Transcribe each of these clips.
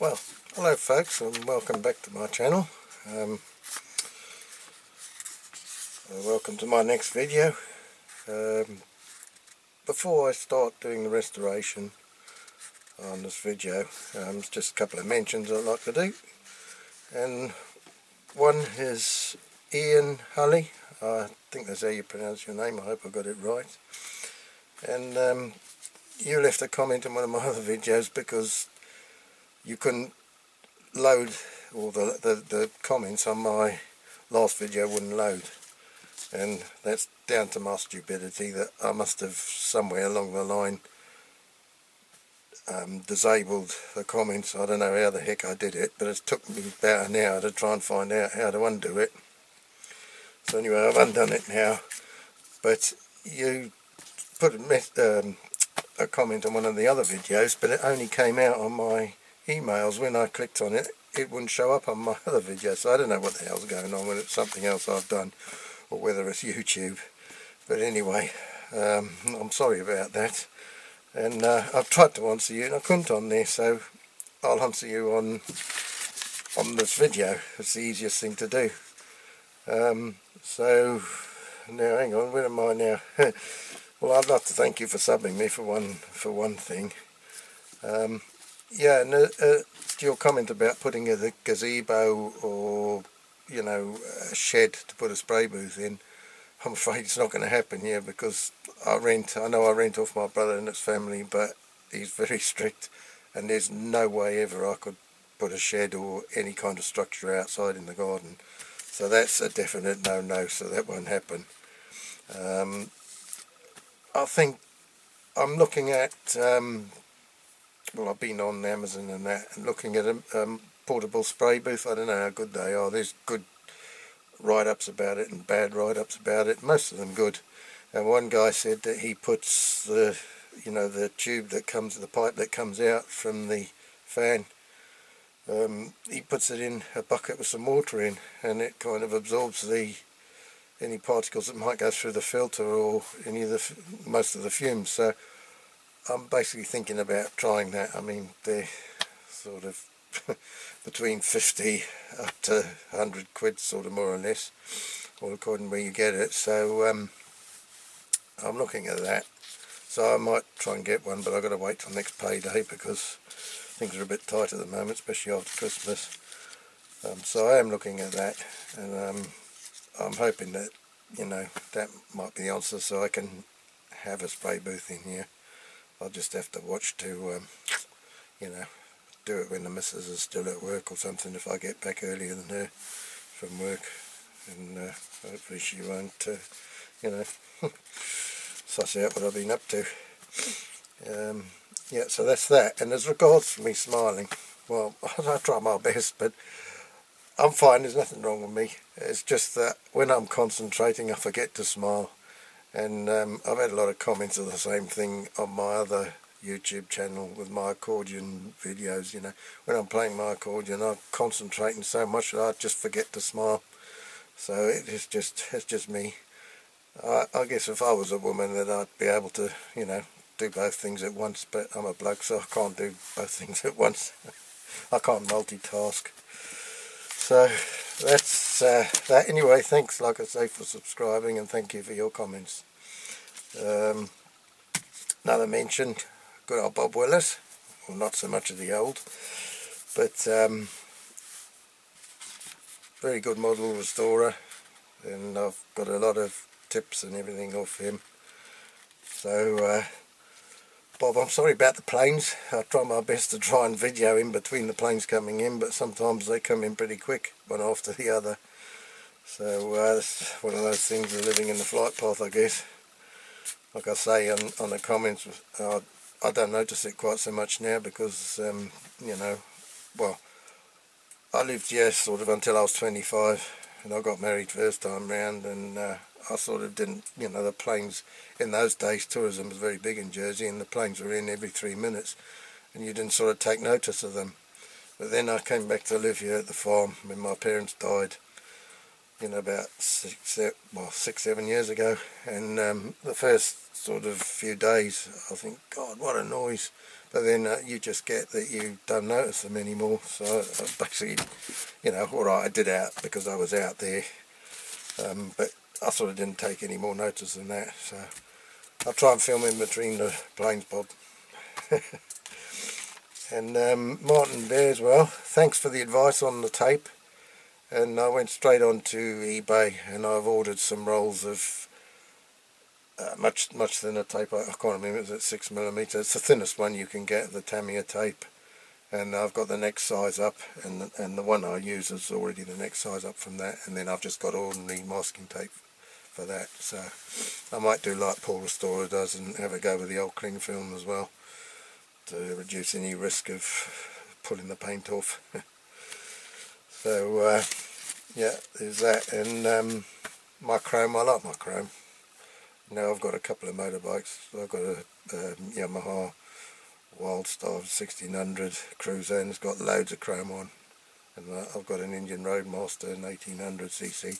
Well, hello folks, and welcome back to my channel. Welcome to my next video. Before I start doing the restoration on this video, there's just a couple of mentions I'd like to do. And one is Ian Hulley. I think that's how you pronounce your name. I hope I got it right. And you left a comment in one of my other videos because you couldn't load, or the comments on my last video wouldn't load, and that's down to my stupidity, that I must have somewhere along the line disabled the comments. I don't know how the heck I did it, but it took me about an hour to try and find out how to undo it. So anyway, I've undone it now. But you put a comment on one of the other videos, but it only came out on my emails. When I clicked on it, it wouldn't show up on my other video, so I don't know what the hell's going on, whether it's something else I've done or whether it's YouTube. But anyway, I'm sorry about that, and I've tried to answer you and I couldn't on there, so I'll answer you on this video. It's the easiest thing to do. So now hang on, where am I now? Well, I'd like to thank you for subbing me for one thing. Yeah, and your comment about putting a gazebo or, you know, a shed to put a spray booth in, I'm afraid it's not going to happen here, because I know I rent off my brother and his family, but he's very strict, and there's no way ever I could put a shed or any kind of structure outside in the garden. So that's a definite no-no, so that won't happen. I think I'm looking at, well, I've been on Amazon and that, and looking at a portable spray booth. I don't know how good they are. There's good write-ups about it and bad write-ups about it. Most of them good. And one guy said that he puts the, you know, the tube that comes, the pipe that comes out from the fan, he puts it in a bucket with some water in, and it kind of absorbs any particles that might go through the filter or any of most of the fumes. So I'm basically thinking about trying that. I mean, they're sort of between 50 up to 100 quid, sort of, more or less, all according to where you get it. So I'm looking at that. So I might try and get one, but I've got to wait till next payday because things are a bit tight at the moment, especially after Christmas. So I am looking at that, and I'm hoping that, you know, that might be the answer, so I can have a spray booth in here. I'll just have to watch to, you know, do it when the missus is still at work or something, if I get back earlier than her from work, and hopefully she won't, you know, suss out what I've been up to. Yeah, so that's that. And as regards for me smiling, well, I try my best, but I'm fine, there's nothing wrong with me. It's just that when I'm concentrating I forget to smile. And I've had a lot of comments of the same thing on my other YouTube channel with my accordion videos. You know, when I'm playing my accordion, I'm concentrating so much that I just forget to smile. So it's just me. I guess if I was a woman, that I'd be able to, you know, do both things at once, but I'm a bloke, so I can't do both things at once. I can't multitask. So that's that. Anyway, thanks, like I say, for subscribing, and thank you for your comments. Another mention, good old Bob Willis. Well, not so much of the old, but very good model restorer, and I've got a lot of tips and everything off him. So Bob, I'm sorry about the planes. I try my best to try and video in between the planes coming in, but sometimes they come in pretty quick, one after the other. So it's one of those things of living in the flight path, I guess. Like I say on the comments, I don't notice it quite so much now because, you know, well, I lived here sort of until I was 25, and I got married first time round, and I sort of didn't, you know, the planes, in those days tourism was very big in Jersey, and the planes were in every 3 minutes, and you didn't sort of take notice of them. But then I came back to live here at the farm when my parents died, you know, about 6-7 years ago, and the first sort of few days I think, God, what a noise, but then you just get that you don't notice them anymore. So basically, you know, alright, I did out because I was out there, but I sort of didn't take any more notice than that. So I'll try and film in between the planes, Bob. And Martin there as well, thanks for the advice on the tape. And I went straight on to eBay and I've ordered some rolls of much thinner tape. I can't remember, is it 6mm? It's the thinnest one you can get, the Tamiya tape. And I've got the next size up, and the one I use is already the next size up from that. And then I've just got ordinary masking tape for that. So I might do like Paul Restorer does and have a go with the old cling film as well, to reduce any risk of pulling the paint off. So yeah, there's that. And my chrome, I like my chrome. Now I've got a couple of motorbikes. I've got a Yamaha Wildstar 1600 Cruiser, and it's got loads of chrome on. And I've got an Indian Roadmaster, an 1800cc,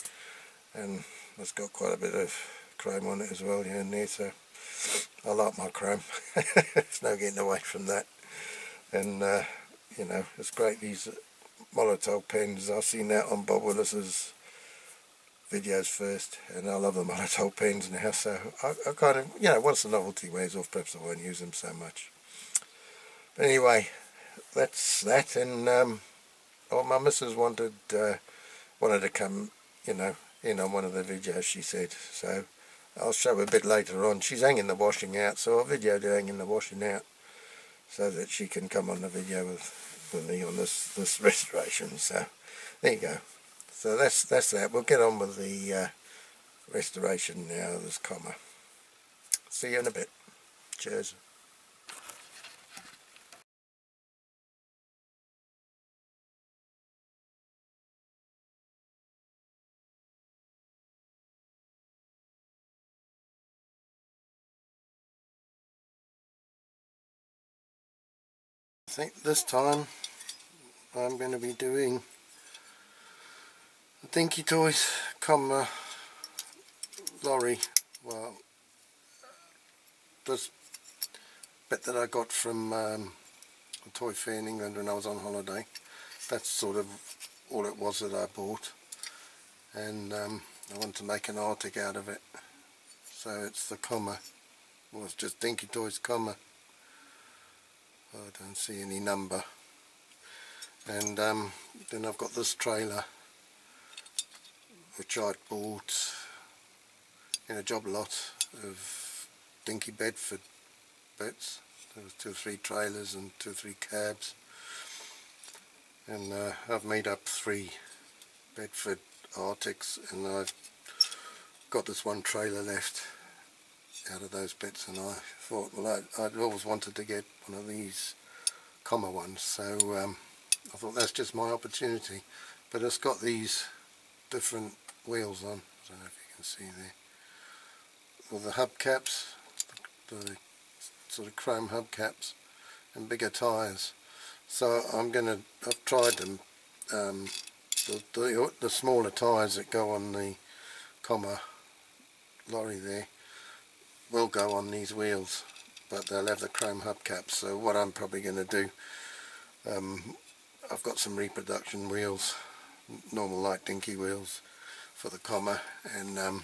and it's got quite a bit of chrome on it as well here and there. So I like my chrome. There's no getting away from that. And you know, it's great, these Molotov pens. I've seen that on Bob Willis's videos first, and I love the Molotov pens now. So I kind of, you know, once the novelty wears off, perhaps I won't use them so much. But anyway, that's that. And well, my missus wanted to come, you know, in on one of the videos, she said. So I'll show a bit later on. She's hanging the washing out, so I'll video her hanging the washing out, so that she can come on the video with me on this restoration. So there you go. So that's that. We'll get on with the restoration now of this comma. See you in a bit. Cheers. I think this time I'm going to be doing the Dinky Toys comma lorry. Well, this bit that I got from a toy fair in England when I was on holiday, that's sort of all it was that I bought, and I want to make an Artic out of it. So it's the comma, well, it's just Dinky Toys comma. I don't see any number. And then I've got this trailer, which I'd bought in a job lot of Dinky Bedford bits. There was 2 or 3 trailers and 2 or 3 cabs, and I've made up 3 Bedford Artics, and I've got this one trailer left out of those bits. And I thought, well, I'd always wanted to get one of these comma ones, so I thought that's just my opportunity. But it's got these different wheels on, I don't know if you can see there, with the hubcaps, the sort of chrome hubcaps, and bigger tyres. So I've tried them, the smaller tyres that go on the comma lorry there will go on these wheels, but they'll have the chrome hubcaps. So what I'm probably going to do, I've got some reproduction wheels, normal light Dinky wheels for the comma, and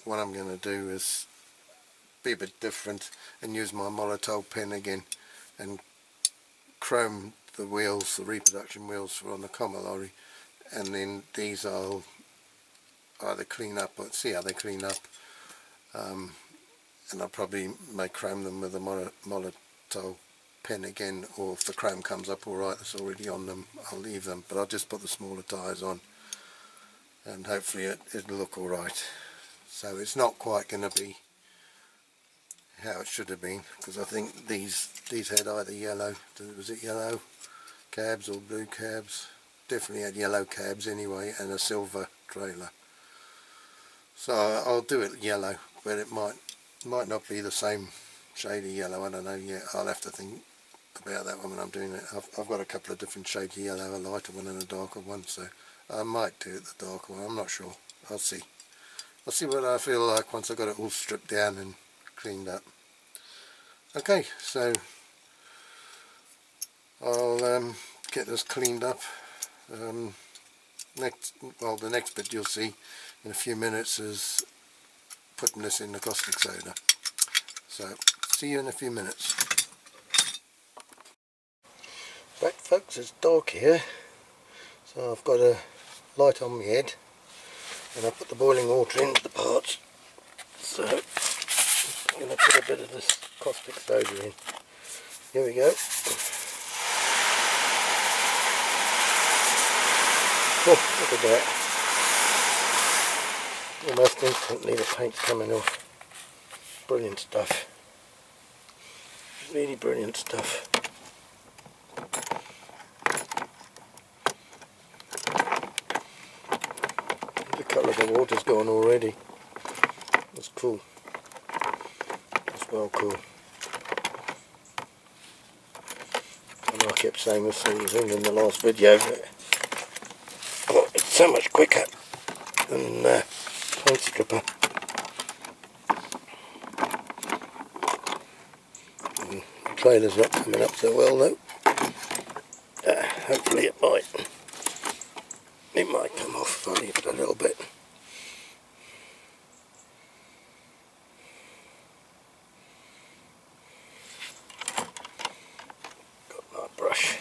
what I'm going to do is be a bit different and use my Molotov pen again and chrome the wheels, the reproduction wheels for on the comma lorry, and then these I'll either clean up, or see how they clean up, and I'll probably may chrome them with a Molotov pen again, or if the chrome comes up alright that's already on them, I'll leave them, but I'll just put the smaller tyres on, and hopefully it'll look alright. So it's not quite going to be how it should have been, because I think these had either yellow, was it yellow cabs or blue cabs? Definitely had yellow cabs anyway, and a silver trailer. So I'll do it yellow, but it might not be the same shade of yellow, I don't know yet. I'll have to think about that one when I'm doing it. I've got a couple of different shades of yellow, a lighter one and a darker one, so I might do it the darker one, I'm not sure. I'll see what I feel like once I've got it all stripped down and cleaned up. Okay, so I'll get this cleaned up. The next bit you'll see in a few minutes is putting this in the caustic soda. So, see you in a few minutes. Right folks, it's dark here, so I've got a light on my head and I put the boiling water into the parts. So I'm going to put a bit of this caustic soda in. Here we go. Oh, look at that. Almost instantly the paint's coming off. Brilliant stuff. Really brilliant stuff. The colour of the water's gone already. That's cool. That's well cool. I know I kept saying the same thing in the last video, but oh, it's so much quicker than paint stripper. The trailer's not coming up so well though. Hopefully it might come off. I'll leave it a little bit. Got my brush.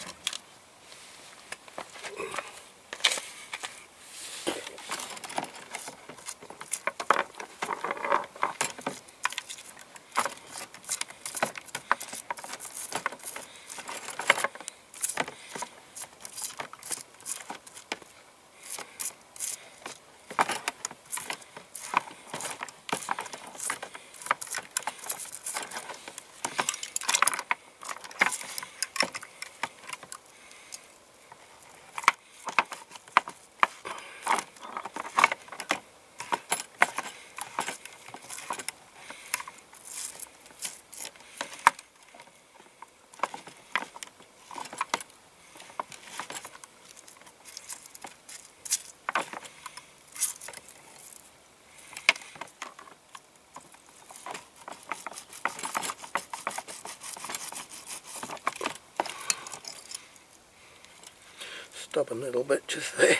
Stop a little bit just there.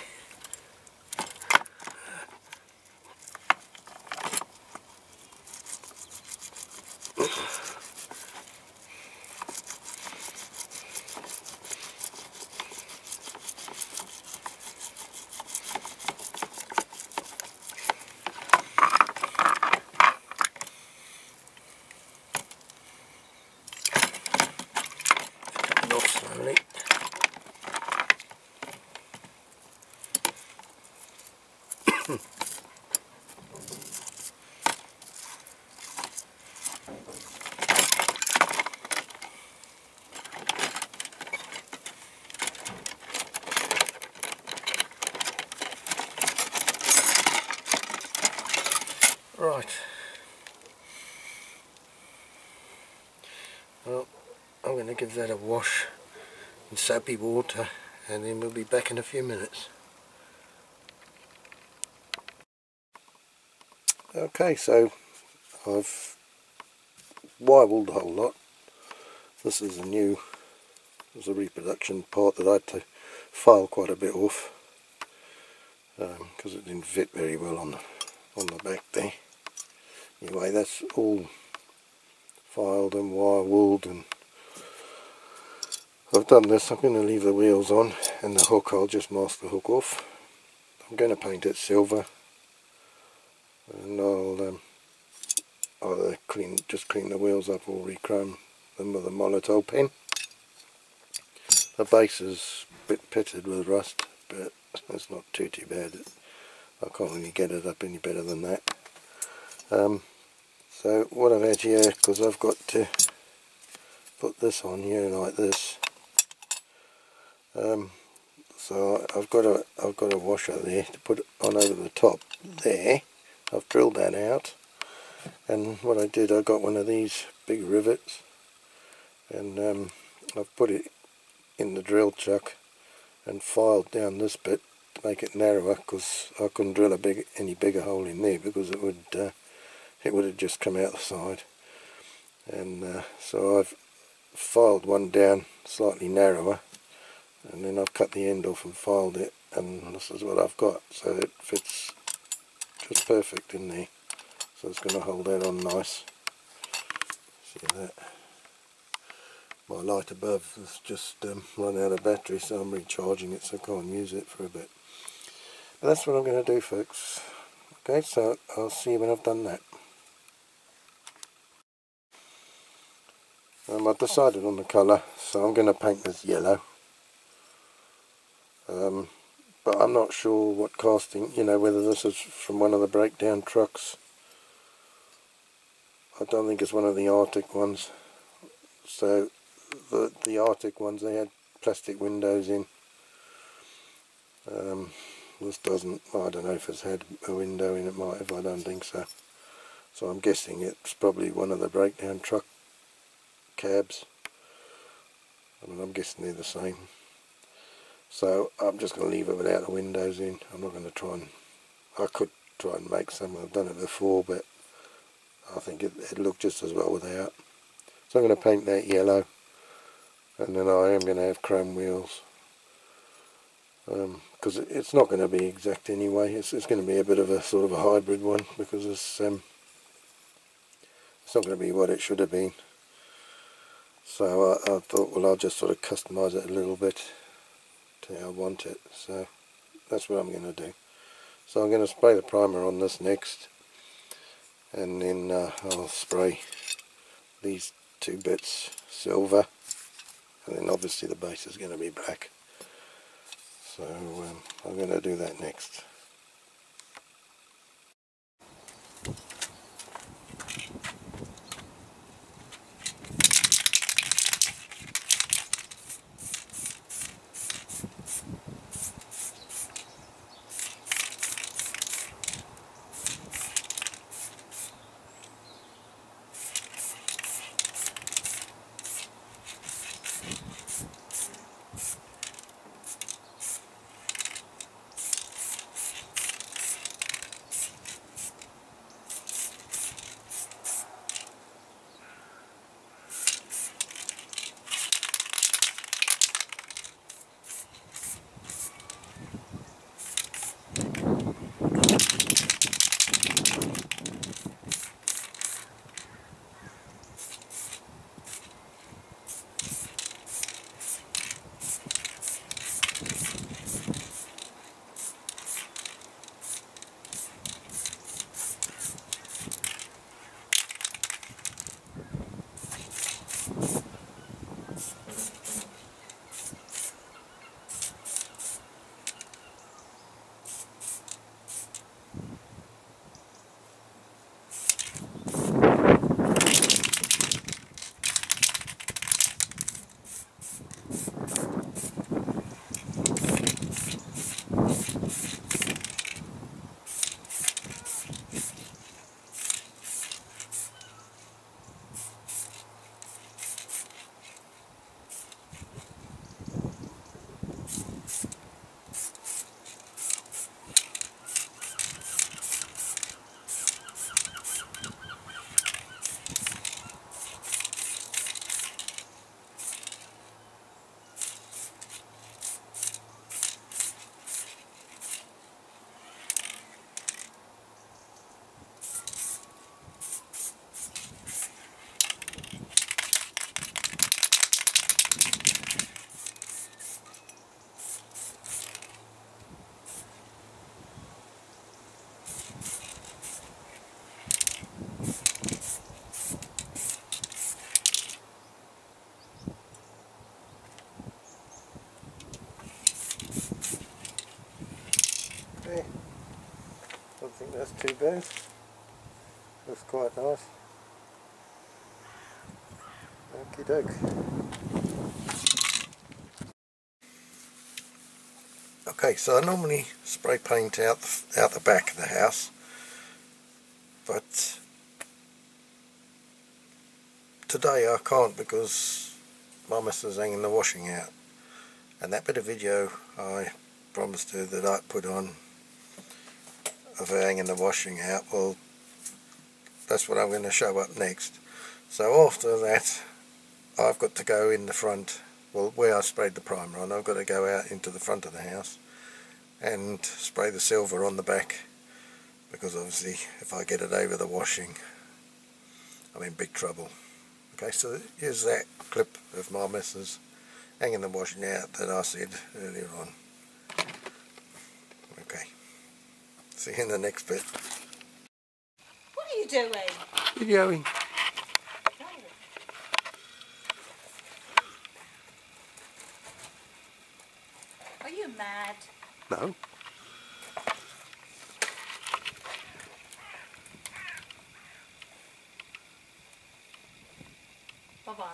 Off slowly. Right. Well, I'm going to give that a wash in soapy water and then we'll be back in a few minutes. Okay, so I've wobbled the whole lot. This is a reproduction part that I had to file quite a bit off because it didn't fit very well on the back there. Anyway, that's all filed and wire-wooled, and I've done this. I'm going to leave the wheels on, and the hook, I'll just mask the hook off. I'm going to paint it silver, and I'll either just clean the wheels up or rechrome them with a Molotow pen. The base is a bit pitted with rust, but it's not too bad. I can't really get it up any better than that. So what I've had here, because I've got to put this on here like this, so I've got a washer there to put on over the top there. I've drilled that out, and what I did, I got one of these big rivets, and I've put it in the drill chuck and filed down this bit to make it narrower, because I couldn't drill any bigger hole in there because it would have just come out the side. And so I've filed one down slightly narrower, and then I've cut the end off and filed it, and this is what I've got, so it fits just perfect in there. So it's going to hold that on nice. See that? My light above has just run out of battery, so I'm recharging it, so I can't use it for a bit. But that's what I'm going to do, folks. Okay, so I'll see you when I've done that. I've decided on the colour, so I'm going to paint this yellow. But I'm not sure what casting, whether this is from one of the breakdown trucks. I don't think it's one of the Artic ones. So the Artic ones, they had plastic windows in. This doesn't. I don't know if it's had a window in it. Might have. I don't think so. So I'm guessing it's probably one of the breakdown truck cabs. I'm guessing they're the same. So I'm just going to leave it without the windows in. I'm not going to try and. I could try and make some. I've done it before, but I think it'd look just as well without. So I'm going to paint that yellow, and then I am going to have chrome wheels. Because it's not going to be exact anyway. It's going to be a bit of a sort of a hybrid one, because it's not going to be what it should have been. So I thought, well, I'll just sort of customise it a little bit to how I want it. So that's what I'm going to do. So I'm going to spray the primer on this next, and then I'll spray these two bits silver, and then obviously the base is going to be black. So I'm going to do that next. Okay, don't think that's too bad. Looks quite nice. Okie doke. Okay, so I normally spray paint out the back of the house, but today I can't because my missus is hanging the washing out, and that bit of video I promised her that I'd put on of her hanging the washing out, well, that's what I'm going to show up next. So after that I've got to go in the front, well where I sprayed the primer on, I've got to go out into the front of the house and spray the silver on the back, because obviously if I get it over the washing I'm in big trouble. Okay, so here's that clip of my missus hanging the washing out that I said earlier on. Okay, see you in the next bit. What are you doing? Videoing. Are you mad? No. Bye-bye.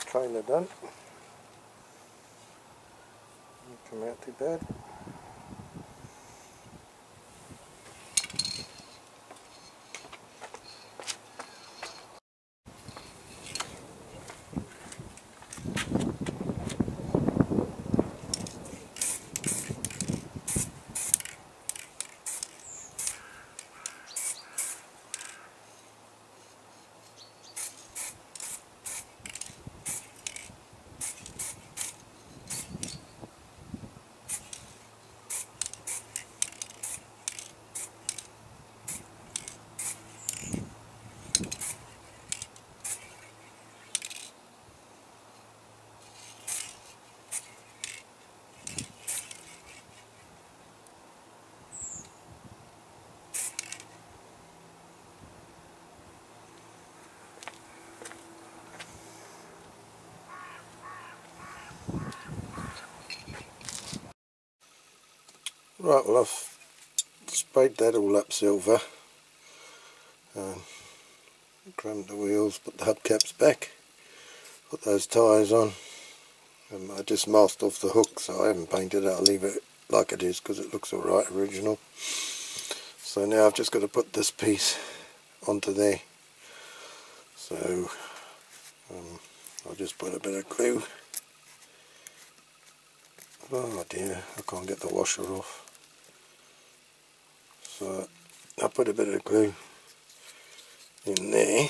Trailer done. Didn't come out too bad. Right, well I've sprayed that all up silver, crammed the wheels, put the hubcaps back, put those tyres on. I just masked off the hook, so I haven't painted it. I'll leave it like it is because it looks alright original. So now I've just got to put this piece onto there. So I'll just put a bit of glue. Oh dear, I can't get the washer off. So I'll put a bit of glue in there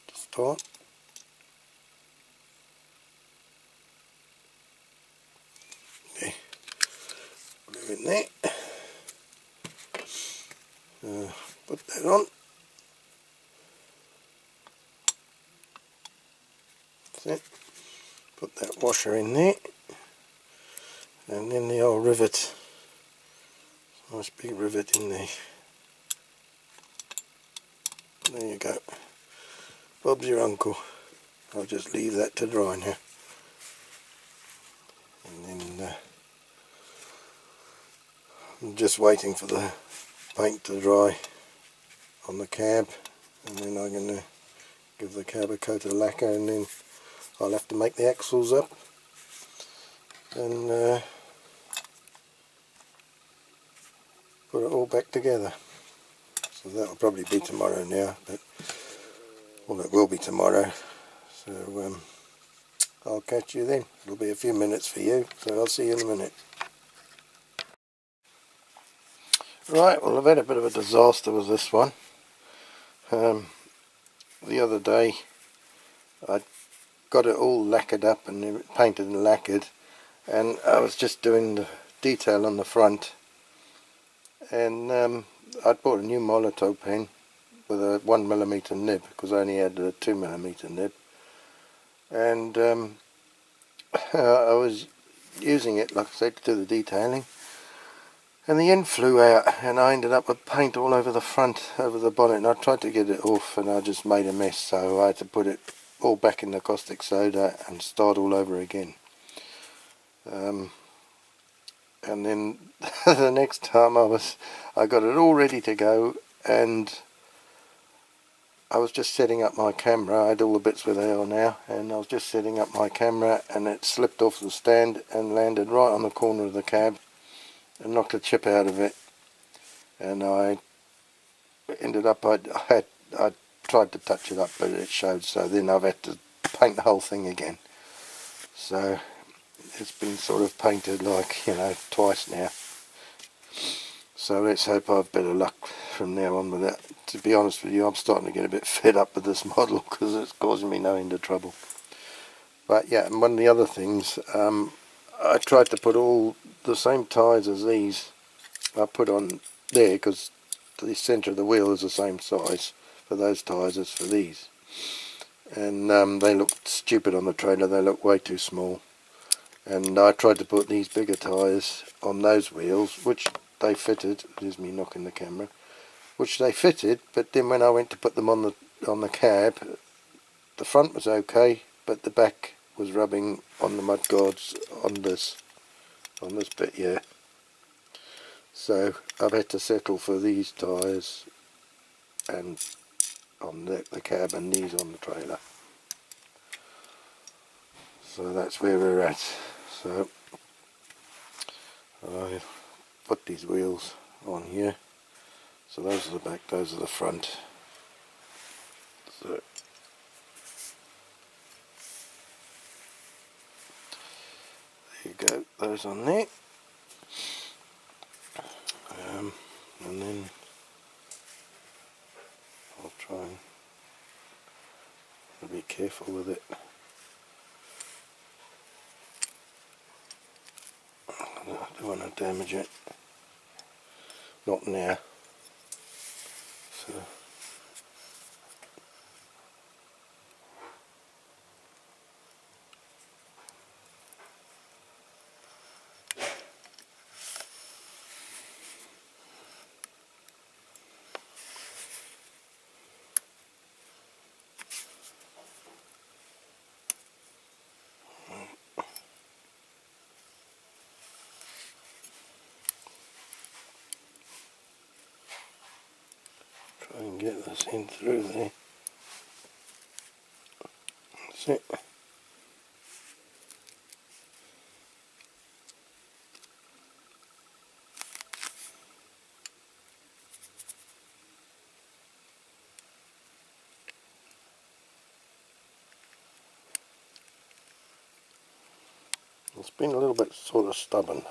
to start. There. Glue in there. Put that on. That's it. Put that washer in there. And then the old rivet. Nice big rivet in there. There you go. Bob's your uncle. I'll just leave that to dry now. And then I'm just waiting for the paint to dry on the cab, and then I'm going to give the cab a coat of lacquer, and then I'll have to make the axles up and put it all back together. So that'll probably be tomorrow now, but Well, it will be tomorrow, so I'll catch you then. It'll be a few minutes for you, so I'll see you in a minute. Right, well, I've had a bit of a disaster with this one. The other day I got it all lacquered up and painted and lacquered, and I was just doing the detail on the front, and I'd bought a new Molotov pen with a 1mm nib because I only had a 2mm nib, and I was using it, like I said, to do the detailing, and the end flew out and I ended up with paint all over the front, over the bonnet, and I tried to get it off and I just made a mess, so I had to put it all back in the caustic soda and start all over again. And then the next time I got it all ready to go, and I was just setting up my camera. I had all the bits where they are now, and I was just setting up my camera, and it slipped off the stand and landed right on the corner of the cab and knocked a chip out of it. And I ended up, I tried to touch it up, but it showed, so then I've had to paint the whole thing again. So it's been sort of painted, like, you know, twice now. So let's hope I have better luck from now on with it. To be honest with you, I'm starting to get a bit fed up with this model because it's causing me no end of trouble. But yeah, and one of the other things, I tried to put all the same tyres as these I put on there, because the centre of the wheel is the same size for those tyres as for these. And they looked stupid on the trailer, they look way too small. And I tried to put these bigger tyres on those wheels, which they fitted. There's me knocking the camera. Which they fitted, but then when I went to put them on the cab, the front was okay, but the back was rubbing on the mudguards on this bit here. So I've had to settle for these tyres and on the cab, and these on the trailer. So that's where we're at. So I put these wheels on here. So those are the back, those are the front. So there you go, those on there. And then I'll try and be careful with it. I don't want to damage it. Not now. So try and get this in through there. That's it. It's been a little bit sort of stubborn.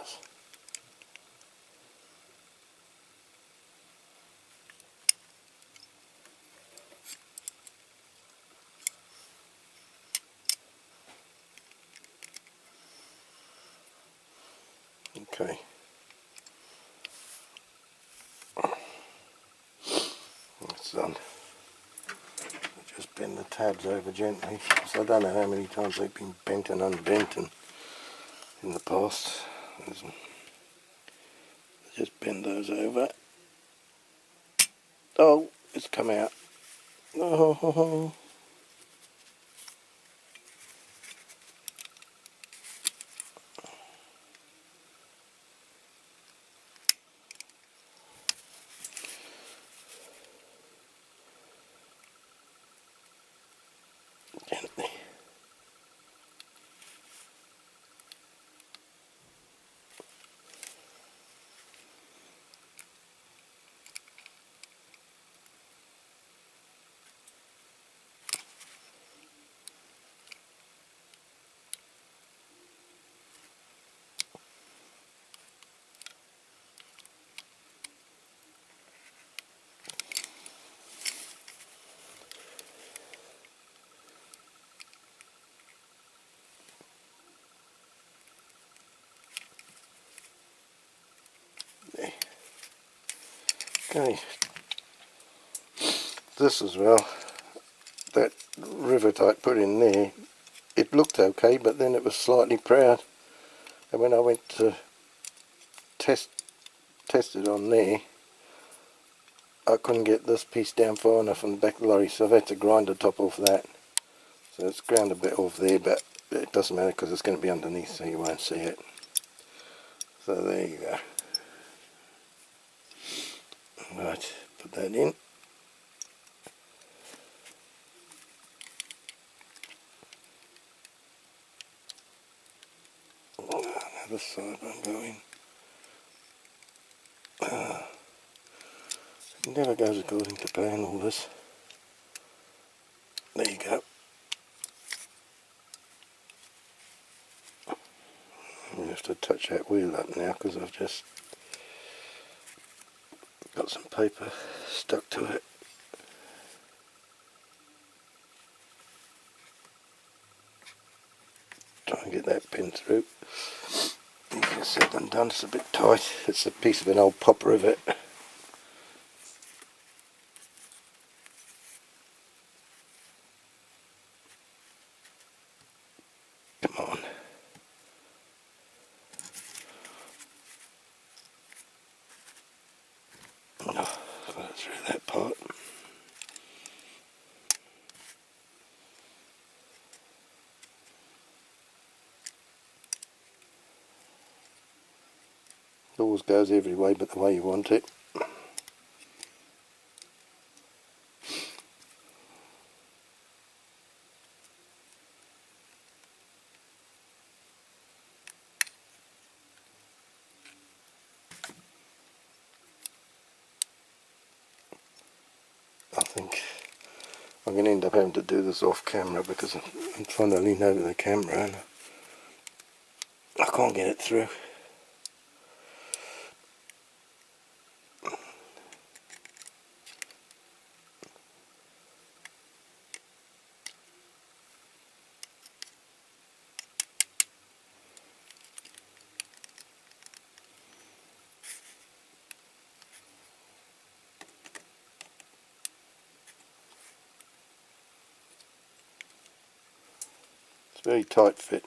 Okay. That's done. Just bend the tabs over gently. So I don't know how many times they've been bent and unbent and in the past. Just bend those over. Oh, it's come out. Oh. Gently. Okay, this as well, that rivet I put in there, it looked okay, but then it was slightly proud, and when I went to test it on there, I couldn't get this piece down far enough on the back of the lorry, so I've had to grind the top off that. So it's ground a bit off there, but it doesn't matter because it's going to be underneath, so you won't see it. So there you go. Right, put that in. Another side one going. It never goes according to plan, all this. There you go. I have to touch that wheel up now because I've just got some paper stuck to it. Try and get that pin through. Easier said than done, it's a bit tight. It's a piece of an old pop rivet. Come on. Oh, got it through that part. It always goes every way but the way you want it. I think I'm going to end up having to do this off camera because I'm trying to lean over the camera and I can't get it through. It's a very tight fit.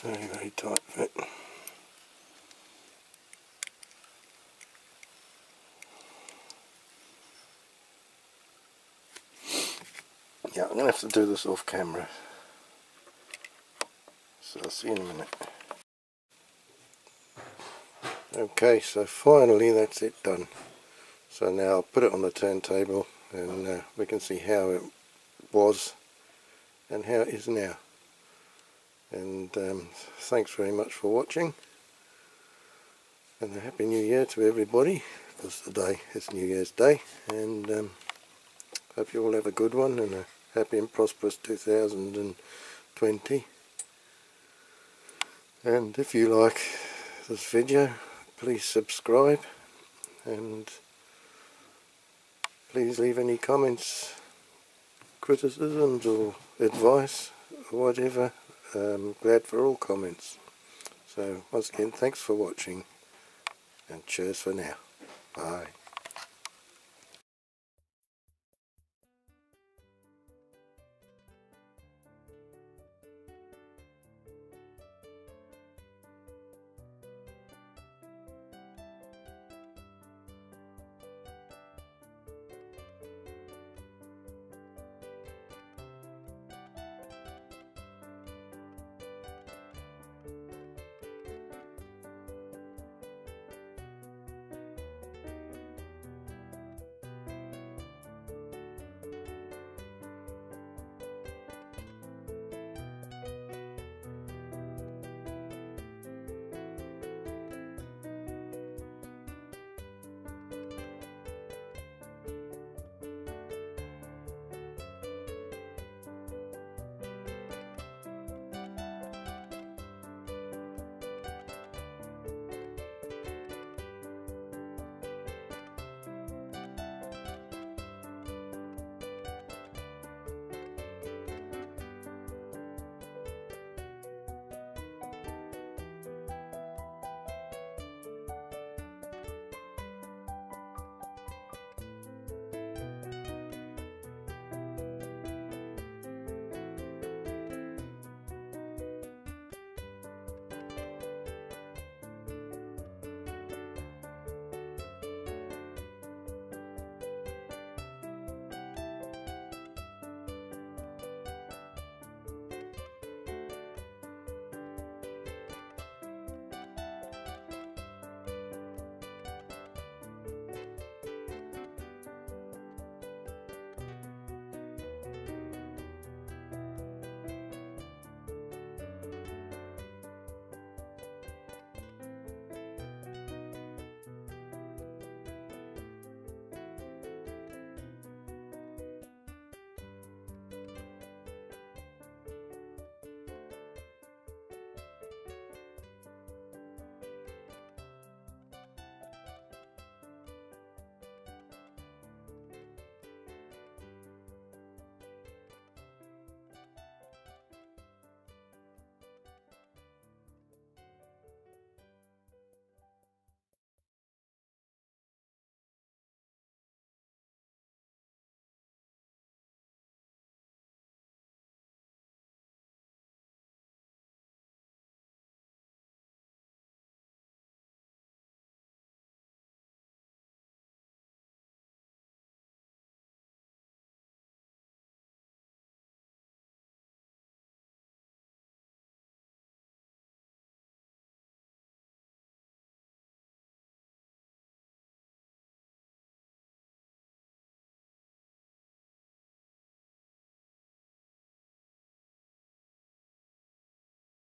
Very, very tight fit. Yeah, I'm going to have to do this off camera. So I'll see you in a minute. Okay, so finally that's it done. So now I'll put it on the turntable and we can see how it was and how it is now. And thanks very much for watching, and a Happy New Year to everybody, because today is New Year's Day, and hope you all have a good one and a happy and prosperous 2020. And if you like this video, please subscribe and please leave any comments, criticisms or advice or whatever. Glad for all comments. So once again, thanks for watching and cheers for now. Bye.